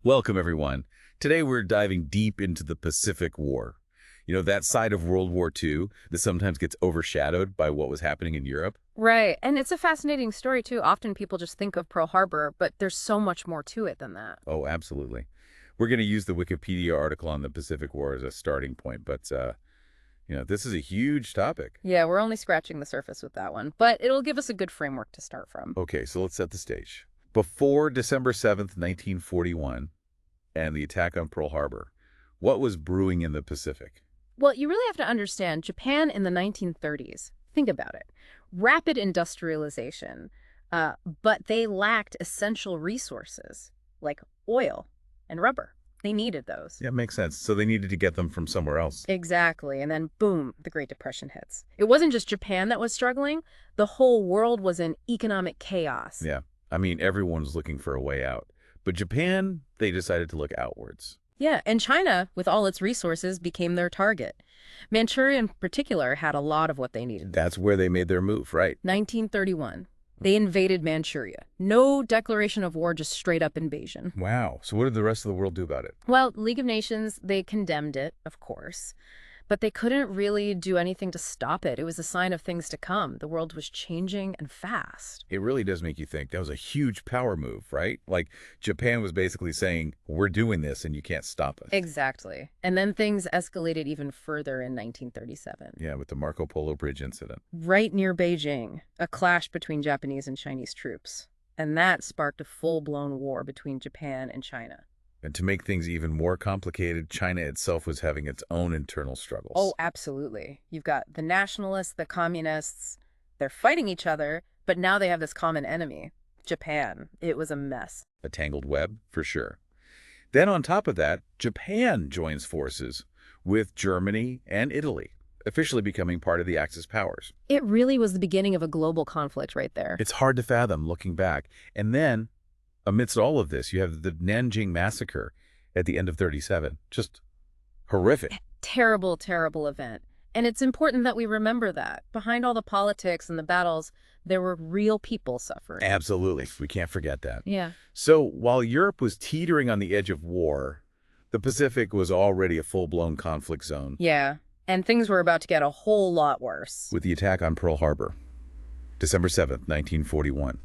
Welcome, everyone. Today we're diving deep into the Pacific War. You know, that side of World War II that sometimes gets overshadowed by what was happening in Europe? Right. And it's a fascinating story, too. Often people just think of Pearl Harbor, but there's so much more to it than that. Oh, absolutely. We're going to use the Wikipedia article on the Pacific War as a starting point, but, this is a huge topic. Yeah, we're only scratching the surface with that one, but it'll give us a good framework to start from. Okay, so let's set the stage. Before December 7th, 1941, and the attack on Pearl Harbor, what was brewing in the Pacific? Well, you really have to understand Japan in the 1930s. Think about it. Rapid industrialization, but they lacked essential resources like oil and rubber. They needed those. Yeah, makes sense. So they needed to get them from somewhere else. Exactly. And then, boom, the Great Depression hits. It wasn't just Japan that was struggling. The whole world was in economic chaos. Yeah, I mean, everyone was looking for a way out. But Japan, they decided to look outwards. Yeah, and China, with all its resources, became their target. Manchuria, in particular, had a lot of what they needed. That's where they made their move, right? 1931. They invaded Manchuria. No declaration of war, just straight-up invasion. Wow. So what did the rest of the world do about it? Well, League of Nations, they condemned it, of course. But they couldn't really do anything to stop it. It was a sign of things to come. The world was changing and fast. It really does make you think that was a huge power move, right? Like Japan was basically saying, we're doing this and you can't stop us. Exactly. And then things escalated even further in 1937. Yeah, with the Marco Polo Bridge incident. Right near Beijing, a clash between Japanese and Chinese troops. And that sparked a full-blown war between Japan and China. And to make things even more complicated, China itself was having its own internal struggles. Oh, absolutely. You've got the nationalists, the communists. They're fighting each other, but now they have this common enemy, Japan. It was a mess. A tangled web, for sure. Then on top of that, Japan joins forces with Germany and Italy, officially becoming part of the Axis powers. It really was the beginning of a global conflict right there. It's hard to fathom looking back. And then, amidst all of this, you have the Nanjing Massacre at the end of 37. Just horrific. Terrible, terrible event. And it's important that we remember that. Behind all the politics and the battles, there were real people suffering. Absolutely. We can't forget that. Yeah. So while Europe was teetering on the edge of war, the Pacific was already a full-blown conflict zone. Yeah. And things were about to get a whole lot worse. With the attack on Pearl Harbor, December 7th, 1941.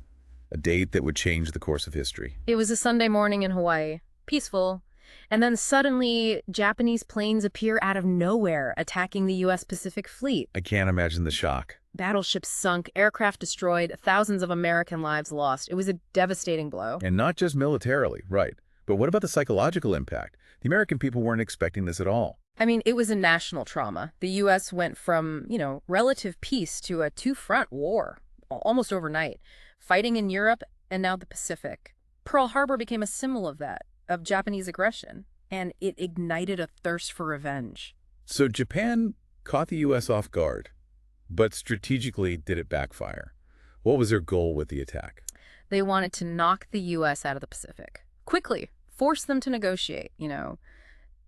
A date that would change the course of history. It was a Sunday morning in Hawaii. Peaceful. And then suddenly, Japanese planes appear out of nowhere, attacking the U.S. Pacific Fleet. I can't imagine the shock. Battleships sunk, aircraft destroyed, thousands of American lives lost. It was a devastating blow. And not just militarily, right. But what about the psychological impact? The American people weren't expecting this at all. I mean, it was a national trauma. The U.S. went from, relative peace to a two-front war, almost overnight. Fighting in Europe and now the Pacific. Pearl Harbor became a symbol of that, of Japanese aggression, and it ignited a thirst for revenge. So Japan caught the U.S. off guard, but strategically did it backfire? What was their goal with the attack? They wanted to knock the U.S. out of the Pacific. Quickly, force them to negotiate,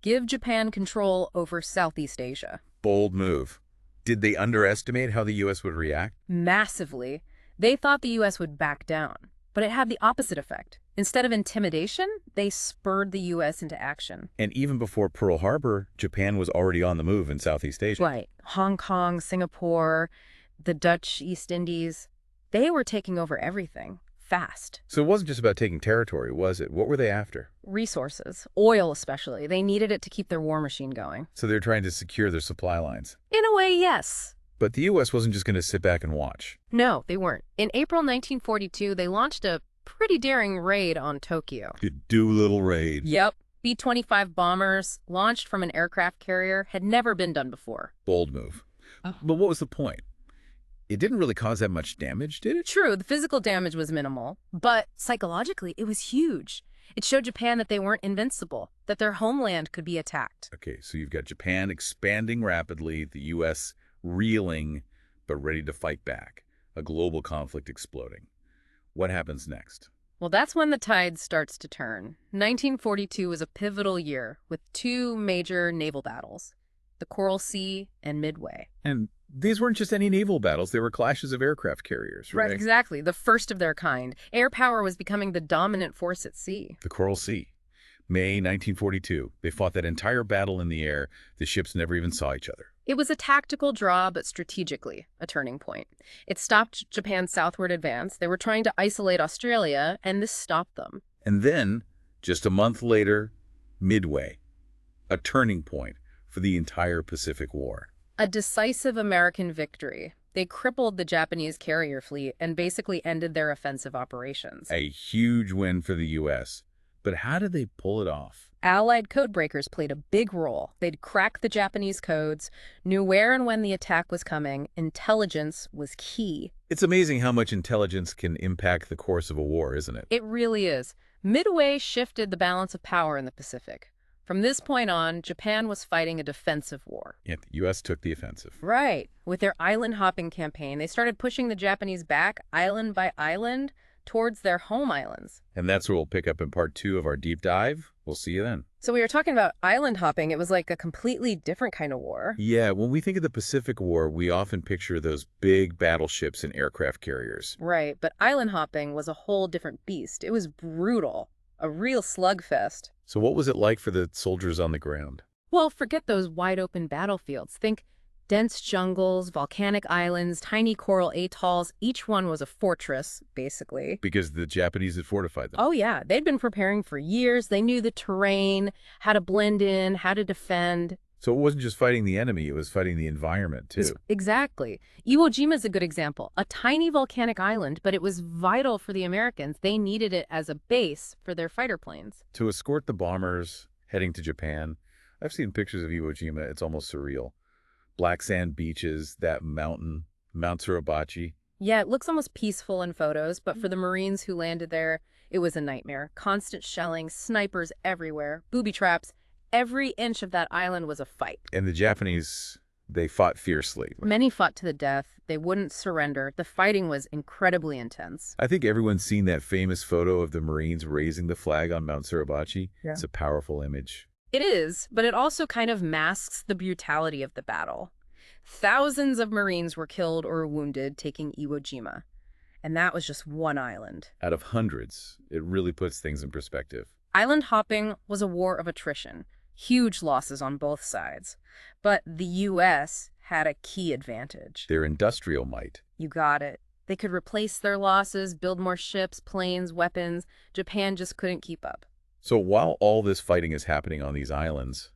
give Japan control over Southeast Asia. Bold move. Did they underestimate how the U.S. would react? Massively. They thought the U.S. would back down, but it had the opposite effect. Instead of intimidation, they spurred the U.S. into action. And even before Pearl Harbor, Japan was already on the move in Southeast Asia. Right. Hong Kong, Singapore, the Dutch East Indies, they were taking over everything, fast. So it wasn't just about taking territory, was it? What were they after? Resources, oil especially. They needed it to keep their war machine going. So they're trying to secure their supply lines. In a way, yes. But the U.S. wasn't just going to sit back and watch. No, they weren't. In April 1942, they launched a pretty daring raid on Tokyo. The Doolittle raid. Yep. B-25 bombers, launched from an aircraft carrier, had never been done before. Bold move. But what was the point? It didn't really cause that much damage, did it? True, the physical damage was minimal, but psychologically, it was huge. It showed Japan that they weren't invincible, that their homeland could be attacked. Okay, so you've got Japan expanding rapidly, the U.S. reeling, but ready to fight back. A global conflict exploding. What happens next? Well, that's when the tide starts to turn. 1942 was a pivotal year with two major naval battles, the Coral Sea and Midway. And these weren't just any naval battles. They were clashes of aircraft carriers, right? Right, exactly. The first of their kind. Air power was becoming the dominant force at sea. The Coral Sea. May 1942. They fought that entire battle in the air. The ships never even saw each other. It was a tactical draw, but strategically a turning point. It stopped Japan's southward advance. They were trying to isolate Australia, and this stopped them. And then, just a month later, Midway, a turning point for the entire Pacific War. A decisive American victory. They crippled the Japanese carrier fleet and basically ended their offensive operations. A huge win for the U.S. But how did they pull it off? Allied codebreakers played a big role. They'd cracked the Japanese codes, knew where and when the attack was coming. Intelligence was key. It's amazing how much intelligence can impact the course of a war, isn't it? It really is. Midway shifted the balance of power in the Pacific. From this point on, Japan was fighting a defensive war. Yet the U.S. took the offensive. Right. With their island-hopping campaign, they started pushing the Japanese back, island by island, towards their home islands. And that's what we'll pick up in part 2 of our deep dive. We'll see you then. So we were talking about island hopping. It was like a completely different kind of war. Yeah, when we think of the Pacific War, we often picture those big battleships and aircraft carriers. Right, but island hopping was a whole different beast. It was brutal, a real slugfest. So what was it like for the soldiers on the ground? Well, forget those wide-open battlefields. Think dense jungles, volcanic islands, tiny coral atolls. Each one was a fortress, basically. Because the Japanese had fortified them. Oh, yeah. They'd been preparing for years. They knew the terrain, how to blend in, how to defend. So it wasn't just fighting the enemy, it was fighting the environment, too. Exactly. Iwo Jima is a good example. A tiny volcanic island, but it was vital for the Americans. They needed it as a base for their fighter planes. To escort the bombers heading to Japan, I've seen pictures of Iwo Jima. It's almost surreal. Black sand beaches, that mountain, Mount Suribachi. Yeah, it looks almost peaceful in photos, but for the Marines who landed there, it was a nightmare. Constant shelling, snipers everywhere, booby traps. Every inch of that island was a fight. And the Japanese, they fought fiercely. Many fought to the death. They wouldn't surrender. The fighting was incredibly intense. I think everyone's seen that famous photo of the Marines raising the flag on Mount Suribachi. Yeah. It's a powerful image. It is, but it also kind of masks the brutality of the battle. Thousands of Marines were killed or wounded taking Iwo Jima, and that was just one island. Out of hundreds, it really puts things in perspective. Island hopping was a war of attrition, huge losses on both sides. But the U.S. had a key advantage. Their industrial might. You got it. They could replace their losses, build more ships, planes, weapons. Japan just couldn't keep up. So while all this fighting is happening on these islands,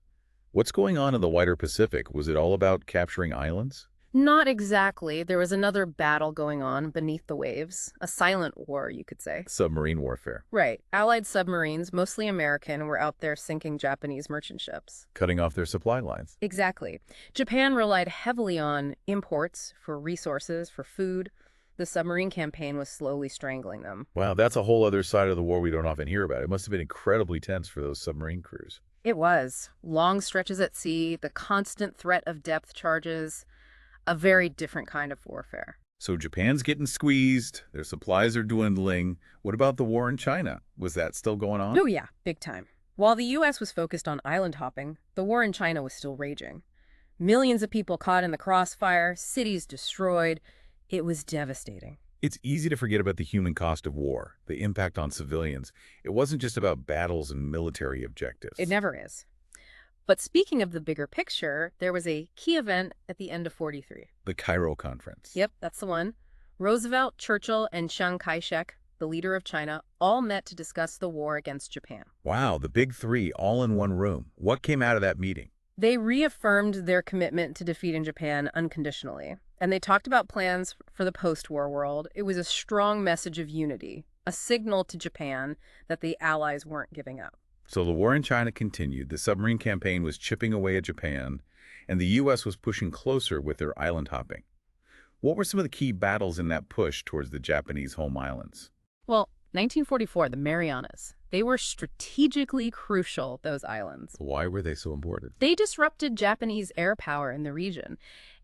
what's going on in the wider Pacific? Was it all about capturing islands? Not exactly. There was another battle going on beneath the waves. A silent war, you could say. Submarine warfare. Right. Allied submarines, mostly American, were out there sinking Japanese merchant ships. Cutting off their supply lines. Exactly. Japan relied heavily on imports for resources, for food. The submarine campaign was slowly strangling them. Wow, that's a whole other side of the war we don't often hear about. It must have been incredibly tense for those submarine crews. It was. Long stretches at sea, the constant threat of depth charges, a very different kind of warfare. So Japan's getting squeezed, their supplies are dwindling. What about the war in China? Was that still going on? Oh yeah, big time. While the U.S. was focused on island hopping, the war in China was still raging. Millions of people caught in the crossfire, cities destroyed. It was devastating. It's easy to forget about the human cost of war, the impact on civilians. It wasn't just about battles and military objectives. It never is. But speaking of the bigger picture, there was a key event at the end of 43. The Cairo Conference. Yep, that's the one. Roosevelt, Churchill, and Chiang Kai-shek, the leader of China, all met to discuss the war against Japan. Wow, the big three all in one room. What came out of that meeting? They reaffirmed their commitment to defeating Japan unconditionally, and they talked about plans for the post-war world. It was a strong message of unity, a signal to Japan that the Allies weren't giving up. So the war in China continued, the submarine campaign was chipping away at Japan, and the U.S. was pushing closer with their island hopping. What were some of the key battles in that push towards the Japanese home islands? Well, 1944, the Marianas. They were strategically crucial, those islands. Why were they so important? They disrupted Japanese air power in the region,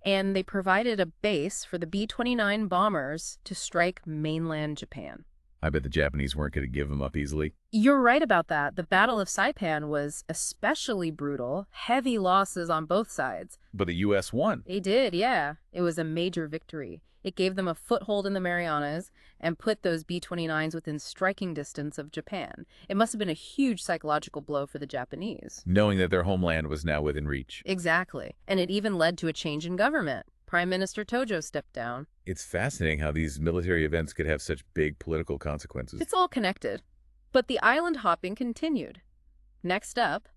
and they provided a base for the B-29 bombers to strike mainland Japan. I bet the Japanese weren't going to give them up easily. You're right about that. The Battle of Saipan was especially brutal, heavy losses on both sides. But the U.S. won. They did, yeah. It was a major victory. It gave them a foothold in the Marianas and put those B-29s within striking distance of Japan. It must have been a huge psychological blow for the Japanese. Knowing that their homeland was now within reach. Exactly. And it even led to a change in government. Prime Minister Tojo stepped down. It's fascinating how these military events could have such big political consequences. It's all connected. But the island hopping continued. Next up,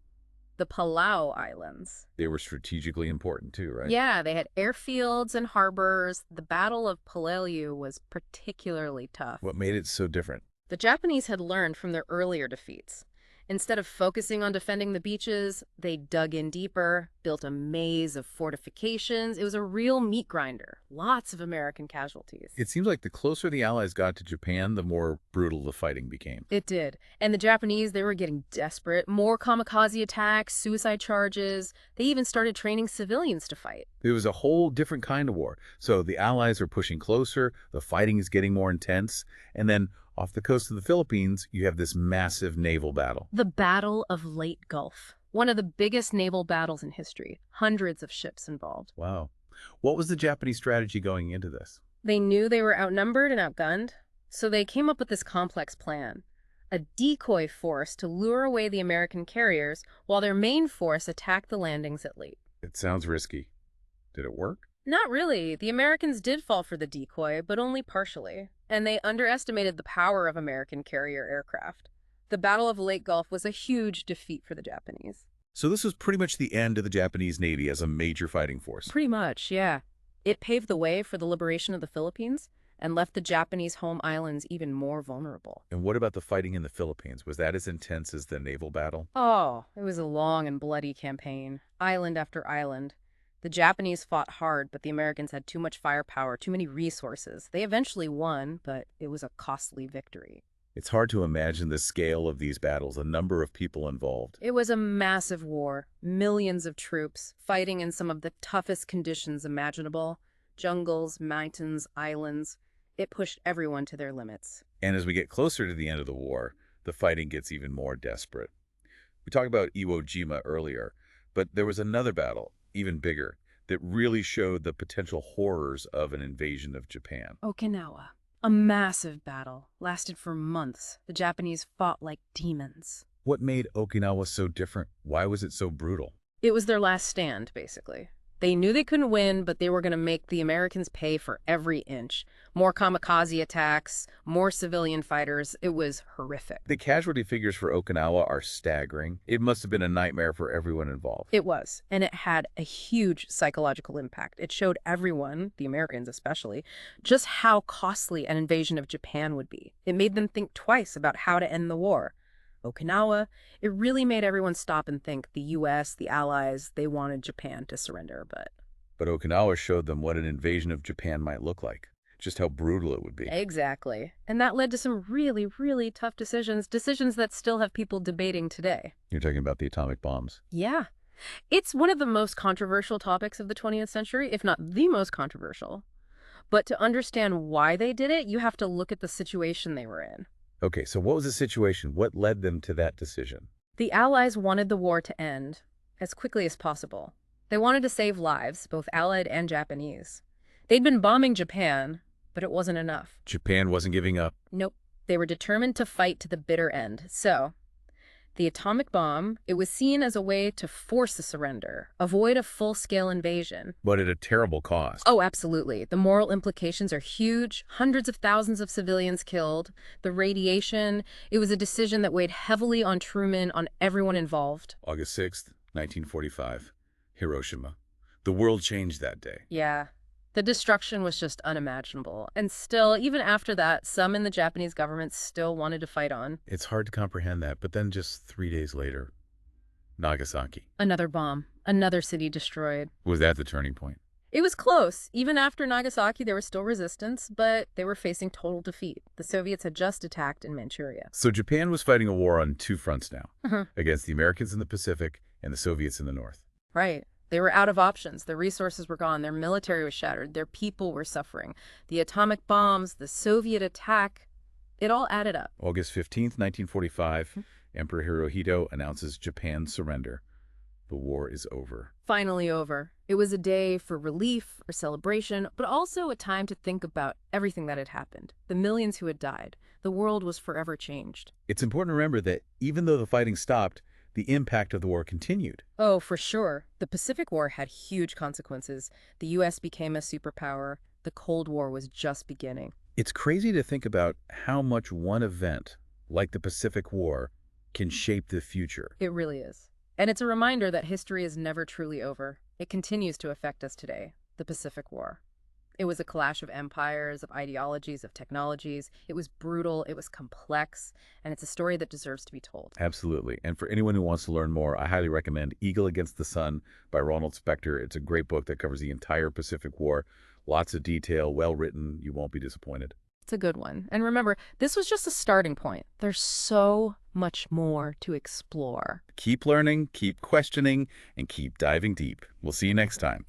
the Palau Islands. They were strategically important too, right? Yeah, they had airfields and harbors. The Battle of Palau was particularly tough. What made it so different? The Japanese had learned from their earlier defeats. Instead of focusing on defending the beaches, they dug in deeper, built a maze of fortifications. It was a real meat grinder. Lots of American casualties. It seems like the closer the Allies got to Japan, the more brutal the fighting became. It did. And the Japanese, they were getting desperate. More kamikaze attacks, suicide charges. They even started training civilians to fight. It was a whole different kind of war. So the Allies are pushing closer, the fighting is getting more intense, and then off the coast of the Philippines, you have this massive naval battle. The Battle of Leyte Gulf. One of the biggest naval battles in history. Hundreds of ships involved. Wow. What was the Japanese strategy going into this? They knew they were outnumbered and outgunned, so they came up with this complex plan. A decoy force to lure away the American carriers while their main force attacked the landings at Leyte. It sounds risky. Did it work? Not really. The Americans did fall for the decoy, but only partially. And they underestimated the power of American carrier aircraft. The Battle of Leyte Gulf was a huge defeat for the Japanese. So this was pretty much the end of the Japanese Navy as a major fighting force. Pretty much, yeah. It paved the way for the liberation of the Philippines and left the Japanese home islands even more vulnerable. And what about the fighting in the Philippines? Was that as intense as the naval battle? Oh, it was a long and bloody campaign, island after island. The Japanese fought hard, but the Americans had too much firepower, too many resources. They eventually won, but it was a costly victory. It's hard to imagine the scale of these battles, the number of people involved. It was a massive war, millions of troops fighting in some of the toughest conditions imaginable. Jungles, mountains, islands. It pushed everyone to their limits. And as we get closer to the end of the war, the fighting gets even more desperate. We talked about Iwo Jima earlier, but there was another battle, even bigger, that really showed the potential horrors of an invasion of Japan. Okinawa. A massive battle. Lasted for months. The Japanese fought like demons. What made Okinawa so different? Why was it so brutal? It was their last stand, basically. They knew they couldn't win, but they were going to make the Americans pay for every inch. More kamikaze attacks, more civilian fighters. It was horrific. The casualty figures for Okinawa are staggering. It must have been a nightmare for everyone involved. It was, and it had a huge psychological impact. It showed everyone, the Americans especially, just how costly an invasion of Japan would be. It made them think twice about how to end the war. Okinawa, it really made everyone stop and think. The U.S., the Allies, they wanted Japan to surrender, But Okinawa showed them what an invasion of Japan might look like, just how brutal it would be. Exactly. And that led to some really, really tough decisions that still have people debating today. You're talking about the atomic bombs. Yeah. It's one of the most controversial topics of the 20th century, if not the most controversial. But to understand why they did it, you have to look at the situation they were in. Okay, so what was the situation? What led them to that decision? The Allies wanted the war to end as quickly as possible. They wanted to save lives, both Allied and Japanese. They'd been bombing Japan, but it wasn't enough. Japan wasn't giving up. Nope. They were determined to fight to the bitter end. So, the atomic bomb, it was seen as a way to force a surrender, avoid a full-scale invasion. But at a terrible cost. Oh, absolutely. The moral implications are huge. Hundreds of thousands of civilians killed. The radiation, it was a decision that weighed heavily on Truman, on everyone involved. August 6th, 1945. Hiroshima. The world changed that day. Yeah. The destruction was just unimaginable. And still, even after that, some in the Japanese government still wanted to fight on. It's hard to comprehend that, but then just 3 days later, Nagasaki. Another bomb. Another city destroyed. Was that the turning point? It was close. Even after Nagasaki, there was still resistance, but they were facing total defeat. The Soviets had just attacked in Manchuria. So Japan was fighting a war on two fronts now, Mhm. against the Americans in the Pacific and the Soviets in the North. Right. They were out of options. Their resources were gone. Their military was shattered. Their people were suffering. The atomic bombs, the Soviet attack, it all added up. August 15th, 1945, Emperor Hirohito announces Japan's surrender. The war is over. Finally over. It was a day for relief or celebration, but also a time to think about everything that had happened, the millions who had died. The world was forever changed. It's important to remember that even though the fighting stopped, the impact of the war continued. Oh, for sure. The Pacific War had huge consequences. The U.S. became a superpower. The Cold War was just beginning. It's crazy to think about how much one event, like the Pacific War, can shape the future. It really is. And it's a reminder that history is never truly over. It continues to affect us today, the Pacific War. It was a clash of empires, of ideologies, of technologies. It was brutal, it was complex, and it's a story that deserves to be told. Absolutely. And for anyone who wants to learn more, I highly recommend Eagle Against the Sun by Ronald Spector. It's a great book that covers the entire Pacific War. Lots of detail, well written. You won't be disappointed. It's a good one. And remember, this was just a starting point. There's so much more to explore. Keep learning, keep questioning, and keep diving deep. We'll see you next time.